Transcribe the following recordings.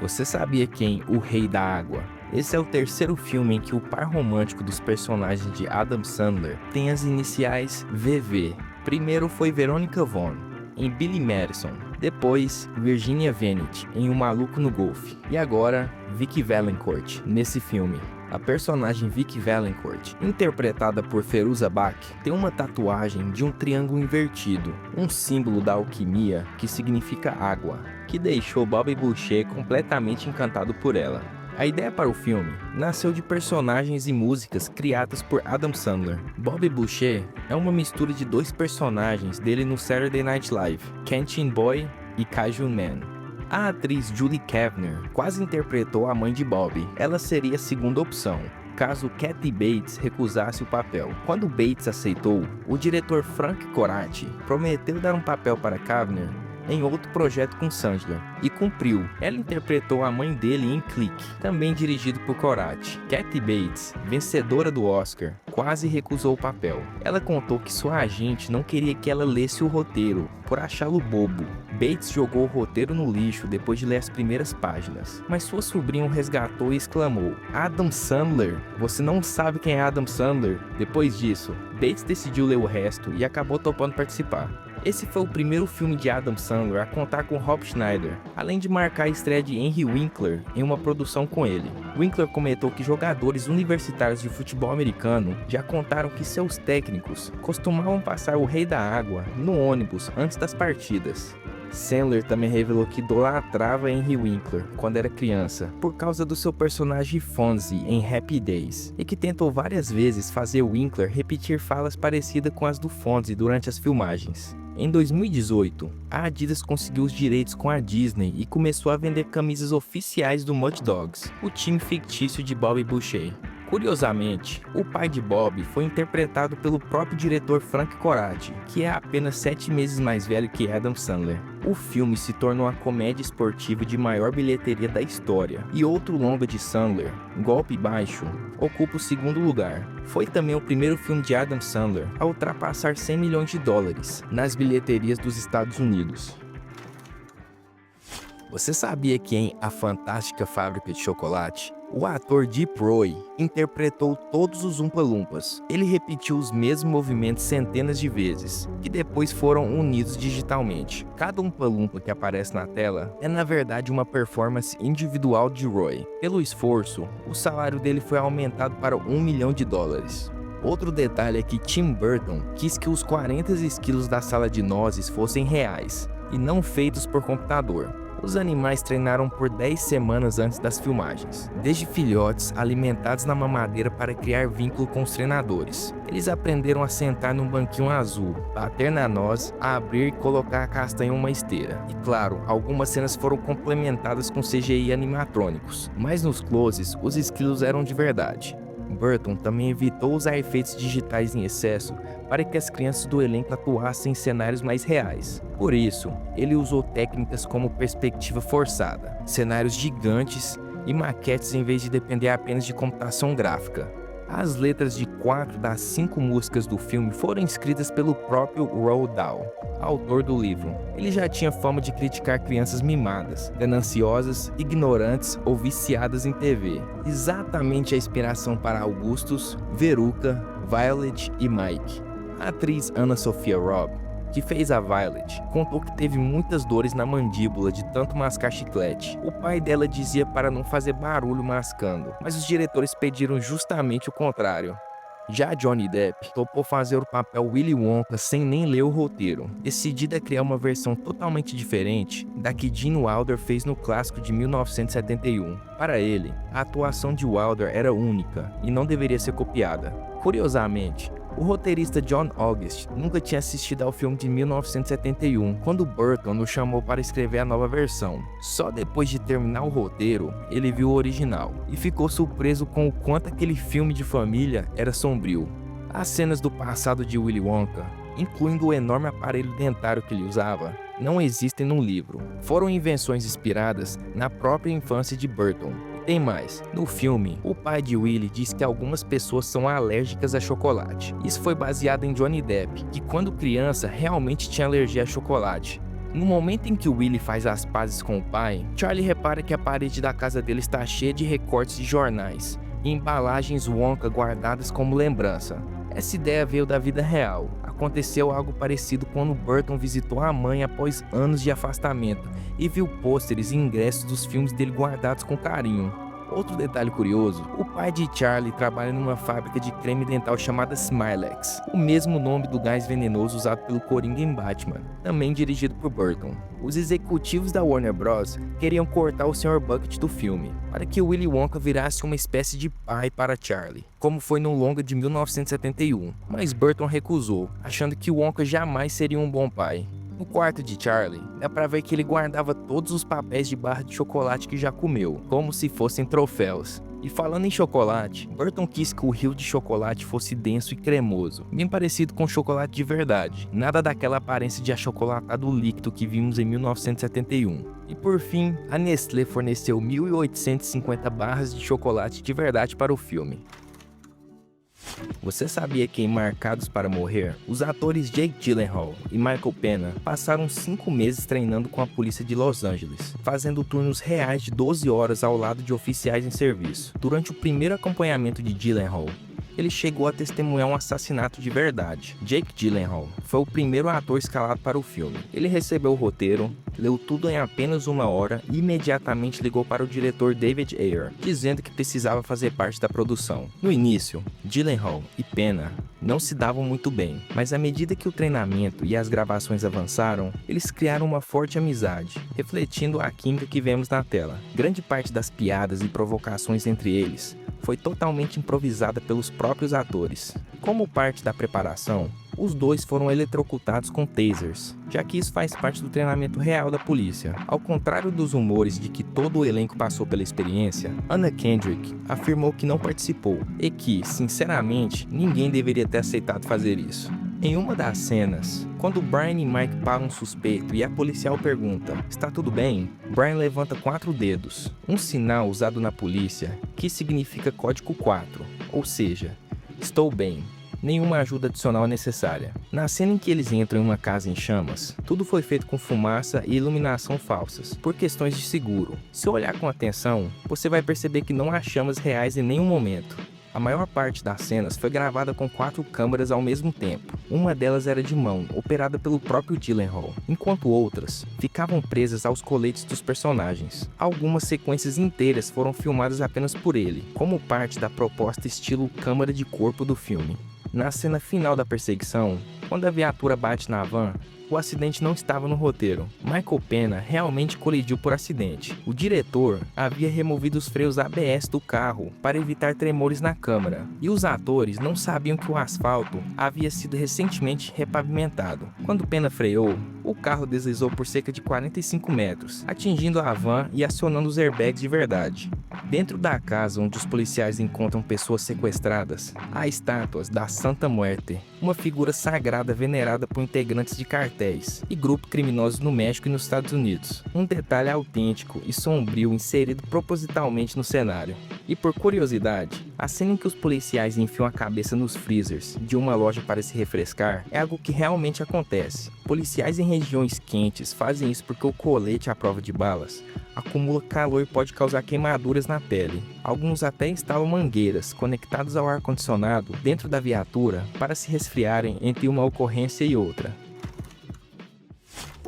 Você sabia quem O Rei da Água? Esse é o terceiro filme em que o par romântico dos personagens de Adam Sandler tem as iniciais VV. Primeiro foi Veronica Vaughn, em Billy Madison. Depois, Virginia Venetti, em O Maluco no Golfe. E agora, Vicky Valancourt, nesse filme. A personagem Vicky Valancourt, interpretada por Fairuza Balk, tem uma tatuagem de um triângulo invertido, um símbolo da alquimia que significa água, que deixou Bobby Boucher completamente encantado por ela. A ideia para o filme nasceu de personagens e músicas criadas por Adam Sandler. Bobby Boucher é uma mistura de dois personagens dele no Saturday Night Live, Canteen Boy e Cajun Man. A atriz Julie Kavner quase interpretou a mãe de Bobby. Ela seria a segunda opção, caso Kathy Bates recusasse o papel. Quando Bates aceitou, o diretor Frank Coraci prometeu dar um papel para Kavner em outro projeto com Sandler, e cumpriu. Ela interpretou a mãe dele em Click, também dirigido por Coraci. Kathy Bates, vencedora do Oscar, quase recusou o papel. Ela contou que sua agente não queria que ela lesse o roteiro, por achá-lo bobo. Bates jogou o roteiro no lixo depois de ler as primeiras páginas, mas sua sobrinha o resgatou e exclamou: "Adam Sandler? Você não sabe quem é Adam Sandler?" Depois disso, Bates decidiu ler o resto e acabou topando participar. Esse foi o primeiro filme de Adam Sandler a contar com Rob Schneider, além de marcar a estreia de Henry Winkler em uma produção com ele. Winkler comentou que jogadores universitários de futebol americano já contaram que seus técnicos costumavam passar O Rei da Água no ônibus antes das partidas. Sandler também revelou que idolatrava Henry Winkler quando era criança, por causa do seu personagem Fonzie em Happy Days, e que tentou várias vezes fazer Winkler repetir falas parecidas com as do Fonzie durante as filmagens. Em 2018, a Adidas conseguiu os direitos com a Disney e começou a vender camisas oficiais do Mud Dogs, o time fictício de Bobby Boucher. Curiosamente, o pai de Bob foi interpretado pelo próprio diretor Frank Coraci, que é apenas 7 meses mais velho que Adam Sandler. O filme se tornou a comédia esportiva de maior bilheteria da história, e outro longa de Sandler, Golpe Baixo, ocupa o segundo lugar. Foi também o primeiro filme de Adam Sandler a ultrapassar 100 milhões de dólares nas bilheterias dos Estados Unidos. Você sabia que em A Fantástica Fábrica de Chocolate, o ator Deep Roy interpretou todos os Oompa Loompas? Ele repetiu os mesmos movimentos centenas de vezes, que depois foram unidos digitalmente. Cada Oompa Loompa que aparece na tela é na verdade uma performance individual de Roy. Pelo esforço, o salário dele foi aumentado para $1 milhão. Outro detalhe é que Tim Burton quis que os 40 esquilos da sala de nozes fossem reais, e não feitos por computador. Os animais treinaram por 10 semanas antes das filmagens, desde filhotes alimentados na mamadeira para criar vínculo com os treinadores. Eles aprenderam a sentar num banquinho azul, bater na noz, abrir e colocar a castanha em uma esteira. E claro, algumas cenas foram complementadas com CGI animatrônicos, mas nos closes os esquilos eram de verdade. Burton também evitou usar efeitos digitais em excesso para que as crianças do elenco atuassem em cenários mais reais. Por isso, ele usou técnicas como perspectiva forçada, cenários gigantes e maquetes em vez de depender apenas de computação gráfica. As letras de 4 das 5 músicas do filme foram escritas pelo próprio Roald Dahl, autor do livro. Ele já tinha fama de criticar crianças mimadas, gananciosas, ignorantes ou viciadas em TV. Exatamente a inspiração para Augustus, Veruca, Violet e Mike. A atriz Anna Sophia Robb, que fez a Violet, contou que teve muitas dores na mandíbula de tanto mascar chiclete. O pai dela dizia para não fazer barulho mascando, mas os diretores pediram justamente o contrário. Já Johnny Depp topou fazer o papel Willy Wonka sem nem ler o roteiro, decidido a criar uma versão totalmente diferente da que Gene Wilder fez no clássico de 1971. Para ele, a atuação de Wilder era única e não deveria ser copiada. Curiosamente, o roteirista John August nunca tinha assistido ao filme de 1971, quando Burton o chamou para escrever a nova versão. Só depois de terminar o roteiro, ele viu o original e ficou surpreso com o quanto aquele filme de família era sombrio. As cenas do passado de Willy Wonka, incluindo o enorme aparelho dentário que ele usava, não existem no livro. Foram invenções inspiradas na própria infância de Burton. Tem mais, no filme, o pai de Willy diz que algumas pessoas são alérgicas a chocolate. Isso foi baseado em Johnny Depp, que quando criança realmente tinha alergia a chocolate. No momento em que Willie faz as pazes com o pai, Charlie repara que a parede da casa dele está cheia de recortes de jornais e embalagens Wonka guardadas como lembrança. Essa ideia veio da vida real. Aconteceu algo parecido quando Burton visitou a mãe após anos de afastamento e viu pôsteres e ingressos dos filmes dele guardados com carinho. Outro detalhe curioso, o pai de Charlie trabalha numa fábrica de creme dental chamada Smilex, o mesmo nome do gás venenoso usado pelo Coringa em Batman, também dirigido por Burton. Os executivos da Warner Bros. Queriam cortar o Sr. Bucket do filme, para que Willy Wonka virasse uma espécie de pai para Charlie, como foi no longa de 1971, mas Burton recusou, achando que Wonka jamais seria um bom pai. No quarto de Charlie, dá pra ver que ele guardava todos os papéis de barra de chocolate que já comeu, como se fossem troféus. E falando em chocolate, Burton quis que o rio de chocolate fosse denso e cremoso, bem parecido com chocolate de verdade, nada daquela aparência de achocolatado líquido que vimos em 1971. E por fim, a Nestlé forneceu 1.850 barras de chocolate de verdade para o filme. Você sabia que em Marcados para Morrer, os atores Jake Gyllenhaal e Michael Pena passaram 5 meses treinando com a polícia de Los Angeles, fazendo turnos reais de 12 horas ao lado de oficiais em serviço. Durante o primeiro acompanhamento de Gyllenhaal, ele chegou a testemunhar um assassinato de verdade. Jake Gyllenhaal foi o primeiro ator escalado para o filme. Ele recebeu o roteiro, leu tudo em apenas 1 hora e imediatamente ligou para o diretor David Ayer, dizendo que precisava fazer parte da produção. No início, Gyllenhaal e Pena não se davam muito bem, mas à medida que o treinamento e as gravações avançaram, eles criaram uma forte amizade, refletindo a química que vemos na tela. Grande parte das piadas e provocações entre eles foi totalmente improvisada pelos próprios atores. Como parte da preparação, os dois foram eletrocutados com tasers, já que isso faz parte do treinamento real da polícia. Ao contrário dos rumores de que todo o elenco passou pela experiência, Anna Kendrick afirmou que não participou e que, sinceramente, ninguém deveria ter aceitado fazer isso. Em uma das cenas, quando Brian e Mike param um suspeito e a policial pergunta: "Está tudo bem?", Brian levanta 4 dedos, um sinal usado na polícia que significa código 4, ou seja, estou bem. Nenhuma ajuda adicional é necessária. Na cena em que eles entram em uma casa em chamas, tudo foi feito com fumaça e iluminação falsas, por questões de seguro. Se olhar com atenção, você vai perceber que não há chamas reais em nenhum momento. A maior parte das cenas foi gravada com 4 câmeras ao mesmo tempo. Uma delas era de mão, operada pelo próprio Gyllenhaal, enquanto outras ficavam presas aos coletes dos personagens. Algumas sequências inteiras foram filmadas apenas por ele, como parte da proposta estilo câmera de corpo do filme. Na cena final da perseguição, quando a viatura bate na van, o acidente não estava no roteiro. Michael Pena realmente colidiu por acidente. O diretor havia removido os freios ABS do carro para evitar tremores na câmera, e os atores não sabiam que o asfalto havia sido recentemente repavimentado. Quando Pena freou, o carro deslizou por cerca de 45 metros, atingindo a van e acionando os airbags de verdade. Dentro da casa onde os policiais encontram pessoas sequestradas, há estátuas da Santa Muerte, uma figura sagrada venerada por integrantes de cartéis e grupos criminosos no México e nos Estados Unidos. Um detalhe autêntico e sombrio inserido propositalmente no cenário. E por curiosidade, a cena em que os policiais enfiam a cabeça nos freezers de uma loja para se refrescar é algo que realmente acontece. Policiais em regiões quentes fazem isso porque o colete à prova de balas acumula calor e pode causar queimaduras na pele. Alguns até instalam mangueiras conectadas ao ar-condicionado dentro da viatura para se resfriarem entre uma ocorrência e outra.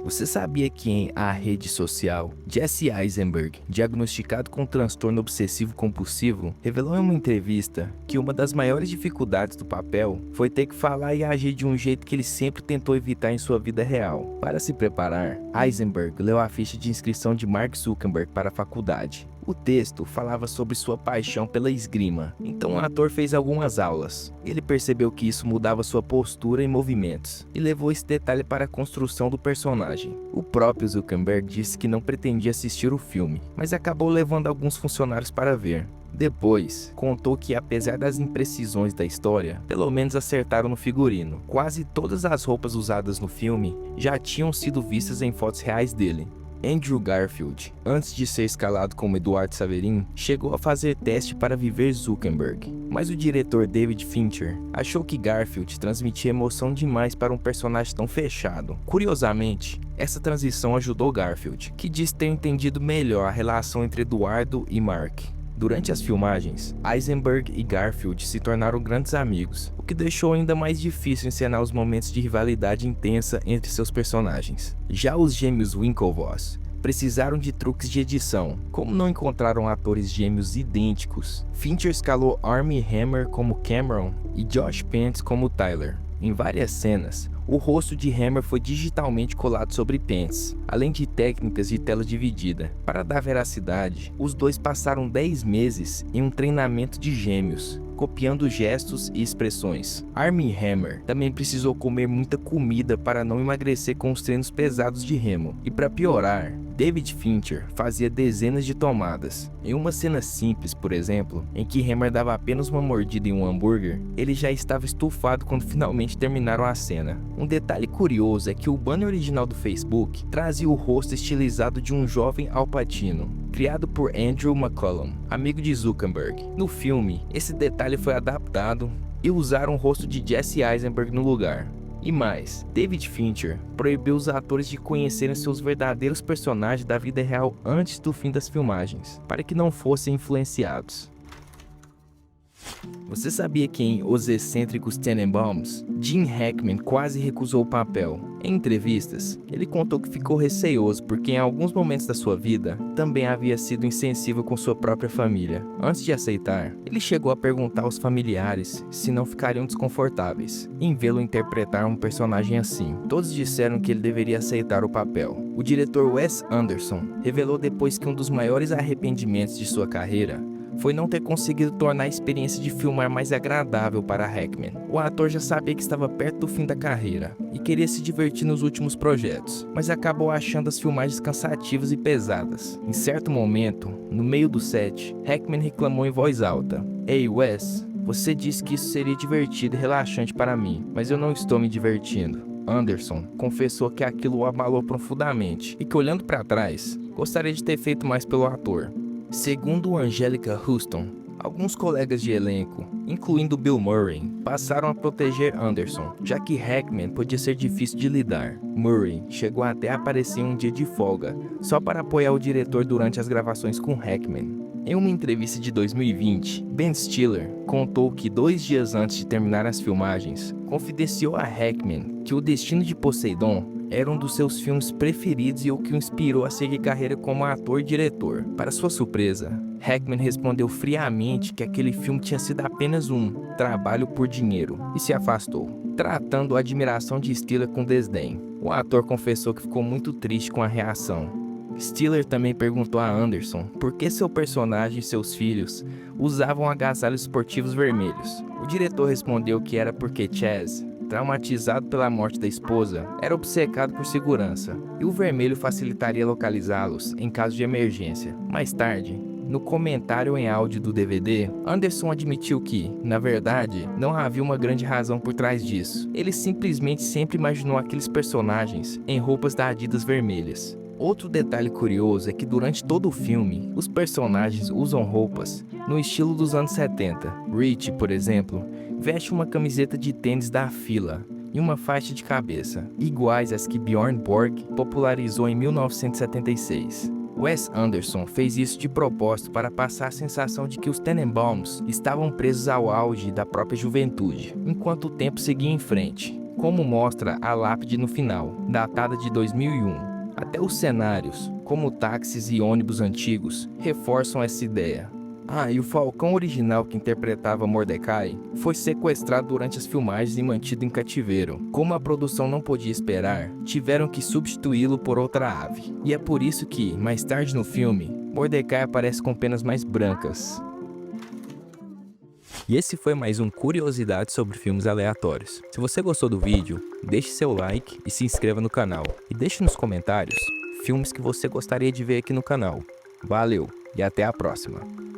Você sabia que em A Rede Social, Jesse Eisenberg, diagnosticado com transtorno obsessivo-compulsivo, revelou em uma entrevista que uma das maiores dificuldades do papel foi ter que falar e agir de um jeito que ele sempre tentou evitar em sua vida real. Para se preparar, Eisenberg leu a ficha de inscrição de Mark Zuckerberg para a faculdade. O texto falava sobre sua paixão pela esgrima, então o ator fez algumas aulas. Ele percebeu que isso mudava sua postura e movimentos, e levou esse detalhe para a construção do personagem. O próprio Zuckerberg disse que não pretendia assistir o filme, mas acabou levando alguns funcionários para ver. Depois, contou que apesar das imprecisões da história, pelo menos acertaram no figurino. Quase todas as roupas usadas no filme já tinham sido vistas em fotos reais dele. Andrew Garfield, antes de ser escalado como Eduardo Saverin, chegou a fazer teste para viver Zuckerberg, mas o diretor David Fincher achou que Garfield transmitia emoção demais para um personagem tão fechado. Curiosamente, Essa transição ajudou Garfield, que diz ter entendido melhor a relação entre Eduardo e Mark. Durante as filmagens, Eisenberg e Garfield se tornaram grandes amigos, o que deixou ainda mais difícil encenar os momentos de rivalidade intensa entre seus personagens. Já os gêmeos Winklevoss precisaram de truques de edição. Como não encontraram atores gêmeos idênticos, Fincher escalou Armie Hammer como Cameron e Josh Pence como Tyler. Em várias cenas, o rosto de Hammer foi digitalmente colado sobre Pence, além de técnicas de tela dividida. Para dar veracidade, os dois passaram 10 meses em um treinamento de gêmeos, copiando gestos e expressões. Armie Hammer também precisou comer muita comida para não emagrecer com os treinos pesados de remo. E para piorar, David Fincher fazia dezenas de tomadas. Em uma cena simples, por exemplo, em que Hammer dava apenas uma mordida em um hambúrguer, ele já estava estufado quando finalmente terminaram a cena. Um detalhe curioso é que o banner original do Facebook trazia o rosto estilizado de um jovem Al Pacino, criado por Andrew McCullum, amigo de Zuckerberg. No filme, esse detalhe foi adaptado e usaram o rosto de Jesse Eisenberg no lugar. E mais, David Fincher proibiu os atores de conhecerem seus verdadeiros personagens da vida real antes do fim das filmagens, para que não fossem influenciados. Você sabia que em Os Excêntricos Tenenbaums, Gene Hackman quase recusou o papel? Em entrevistas, ele contou que ficou receoso porque em alguns momentos da sua vida também havia sido insensível com sua própria família. Antes de aceitar, ele chegou a perguntar aos familiares se não ficariam desconfortáveis em vê-lo interpretar um personagem assim. Todos disseram que ele deveria aceitar o papel. O diretor Wes Anderson revelou depois que um dos maiores arrependimentos de sua carreira foi não ter conseguido tornar a experiência de filmar mais agradável para Hackman. O ator já sabia que estava perto do fim da carreira e queria se divertir nos últimos projetos, mas acabou achando as filmagens cansativas e pesadas. Em certo momento, no meio do set, Hackman reclamou em voz alta: "Ei, Wes, você disse que isso seria divertido e relaxante para mim, mas eu não estou me divertindo." Anderson confessou que aquilo o abalou profundamente e que, olhando para trás, gostaria de ter feito mais pelo ator. Segundo Angelica Houston, alguns colegas de elenco, incluindo Bill Murray, passaram a proteger Anderson, já que Hackman podia ser difícil de lidar. Murray chegou até a aparecer em um dia de folga, só para apoiar o diretor durante as gravações com Hackman. Em uma entrevista de 2020, Ben Stiller contou que 2 dias antes de terminar as filmagens, confidenciou a Hackman que O Destino de Poseidon era um dos seus filmes preferidos e o que o inspirou a seguir carreira como ator e diretor. Para sua surpresa, Hackman respondeu friamente que aquele filme tinha sido apenas um trabalho por dinheiro e se afastou, tratando a admiração de Stiller com desdém. O ator confessou que ficou muito triste com a reação. Stiller também perguntou a Anderson por que seu personagem e seus filhos usavam agasalhos esportivos vermelhos. O diretor respondeu que era porque Chaz, traumatizado pela morte da esposa, era obcecado por segurança, e o vermelho facilitaria localizá-los em caso de emergência. Mais tarde, no comentário em áudio do DVD, Anderson admitiu que, na verdade, não havia uma grande razão por trás disso. Ele simplesmente sempre imaginou aqueles personagens em roupas da Adidas vermelhas. Outro detalhe curioso é que durante todo o filme, os personagens usam roupas no estilo dos anos 70. Rich, por exemplo, veste uma camiseta de tênis da Fila e uma faixa de cabeça, iguais às que Bjorn Borg popularizou em 1976. Wes Anderson fez isso de propósito para passar a sensação de que os Tenenbaums estavam presos ao auge da própria juventude, enquanto o tempo seguia em frente, como mostra a lápide no final, datada de 2001. Até os cenários, como táxis e ônibus antigos, reforçam essa ideia. E o Falcão original que interpretava Mordecai foi sequestrado durante as filmagens e mantido em cativeiro. Como a produção não podia esperar, tiveram que substituí-lo por outra ave. E é por isso que, mais tarde no filme, Mordecai aparece com penas mais brancas. E esse foi mais um Curiosidade sobre Filmes Aleatórios. Se você gostou do vídeo, deixe seu like e se inscreva no canal. E deixe nos comentários filmes que você gostaria de ver aqui no canal. Valeu e até a próxima!